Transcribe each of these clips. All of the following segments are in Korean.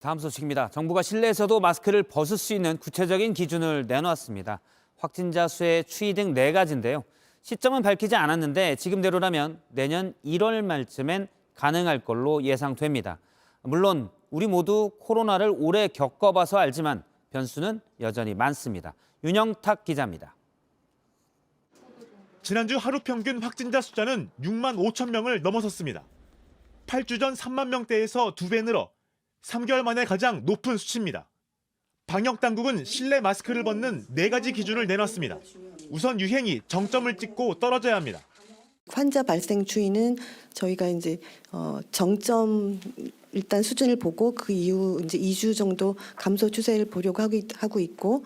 다음 소식입니다. 정부가 실내에서도 마스크를 벗을 수 있는 구체적인 기준을 내놓았습니다. 확진자 수의 추이 등 4가지인데요. 시점은 밝히지 않았는데 지금대로라면 내년 1월 말쯤엔 가능할 걸로 예상됩니다. 물론 우리 모두 코로나를 오래 겪어봐서 알지만 변수는 여전히 많습니다. 윤영탁 기자입니다. 지난주 하루 평균 확진자 숫자는 6만 5천 명을 넘어섰습니다. 8주 전 3만 명대에서 2배 늘어 3개월 만에 가장 높은 수치입니다. 방역당국은 실내 마스크를 벗는 4가지 기준을 내놨습니다. 우선 유행이 정점을 찍고 떨어져야 합니다. 환자 발생 추이는 저희가 이제 정점 일단 수준을 보고 그 이후 이제 2주 정도 감소 추세를 보려고 하고 있고,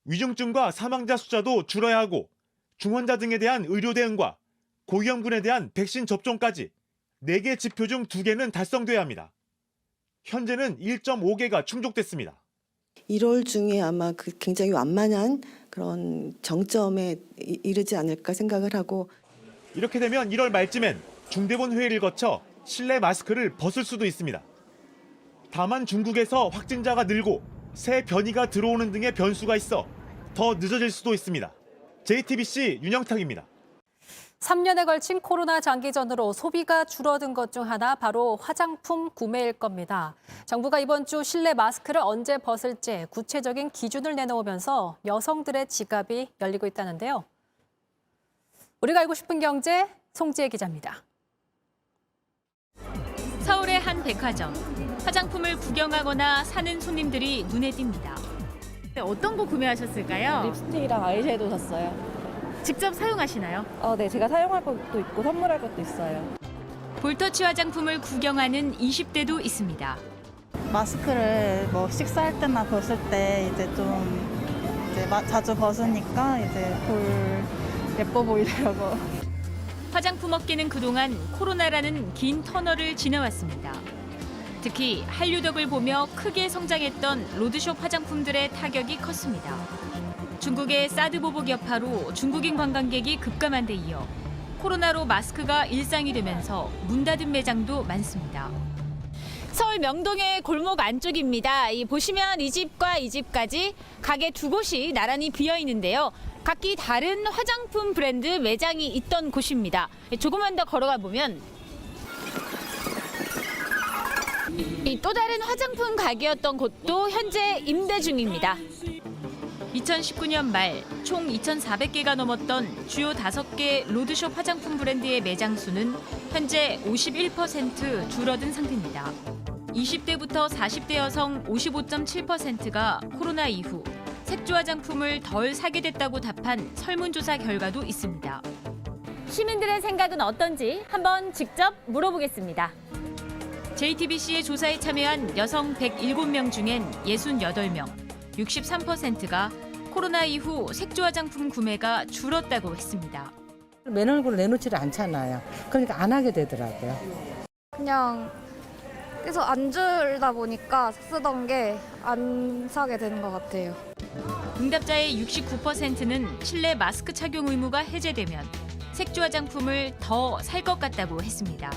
위중증과 사망자 숫자도 줄어야 하고 중환자 등에 대한 의료 대응과 고위험군에 대한 백신 접종까지 4개 지표 중 2개는 달성돼야 합니다. 현재는 1.5개가 충족됐습니다. 1월 중에 아마 굉장히 완만한 그런 정점에 이르지 않을까 생각을 하고, 이렇게 되면 1월 말쯤엔 중대본 회의를 거쳐 실내 마스크를 벗을 수도 있습니다. 다만 중국에서 확진자가 늘고 새 변이가 들어오는 등의 변수가 있어 더 늦어질 수도 있습니다. JTBC 윤영탁입니다. 3년에 걸친 코로나 장기전으로 소비가 줄어든 것 중 하나 바로 화장품 구매일 겁니다. 정부가 이번 주 실내 마스크를 언제 벗을지 구체적인 기준을 내놓으면서 여성들의 지갑이 열리고 있다는데요. 우리가 알고 싶은 경제 송지혜 기자입니다. 서울의 한 백화점. 화장품을 구경하거나 사는 손님들이 눈에 띕니다. 어떤 거 구매하셨을까요? 립스틱이랑 아이섀도우 샀어요. 직접 사용하시나요? 네, 제가 사용할 것도 있고 선물할 것도 있어요. 볼터치 화장품을 구경하는 20대도 있습니다. 마스크를 뭐 식사할 때나 벗을 때 이제 좀 자주 벗으니까 이제 예뻐 보이더라고. 화장품 업계는 그동안 코로나라는 긴 터널을 지나왔습니다. 특히 한류덕을 보며 크게 성장했던 로드숍 화장품들의 타격이 컸습니다. 중국의 사드 보복 여파로 중국인 관광객이 급감한 데 이어 코로나로 마스크가 일상이 되면서 문 닫은 매장도 많습니다. 서울 명동의 골목 안쪽입니다. 보시면 이 집과 이 집까지 가게 2곳이 나란히 비어 있는데요. 각기 다른 화장품 브랜드 매장이 있던 곳입니다. 조금만 더 걸어가 보면 또 다른 화장품 가게였던 곳도 현재 임대 중입니다. 2019년 말 총 2,400개가 넘었던 주요 5개 로드숍 화장품 브랜드의 매장 수는 현재 51% 줄어든 상태입니다. 20대부터 40대 여성 55.7%가 코로나 이후 색조 화장품을 덜 사게 됐다고 답한 설문조사 결과도 있습니다. 시민들의 생각은 어떤지 한번 직접 물어보겠습니다. JTBC의 조사에 참여한 여성 107명 중엔 68명, 63%가 코로나 이후 색조 화장품 구매가 줄었다고 했습니다. 맨 얼굴을 내놓지를 않잖아요. 그러니까 안 하게 되더라고요. 그냥 계속 안 줄다 보니까 쓰던 게 안 사게 되는 것 같아요. 응답자의 69%는 실내 마스크 착용 의무가 해제되면 색조 화장품을 더 살 것 같다고 했습니다.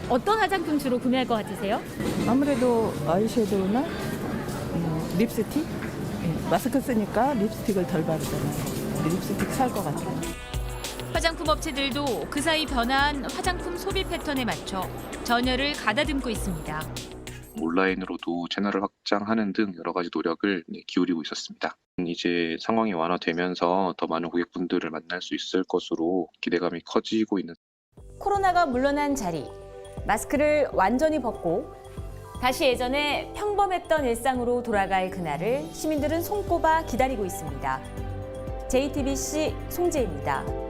어떤 화장품 주로 구매할 것 같으세요? 아무래도 아이섀도우나 립스틱? 마스크 쓰니까 립스틱을 덜 바르잖아요. 립스틱 살 것 같아요. 화장품 업체들도 그 사이 변화한 화장품 소비 패턴에 맞춰 전열을 가다듬고 있습니다. 온라인으로도 채널을 확장하는 등 여러 가지 노력을 기울이고 있었습니다. 이제 상황이 완화되면서 더 많은 고객분들을 만날 수 있을 것으로 기대감이 커지고 있는. 코로나가 물러난 자리, 마스크를 완전히 벗고 다시 예전에 평범했던 일상으로 돌아갈 그날을 시민들은 손꼽아 기다리고 있습니다. JTBC 송지혜입니다.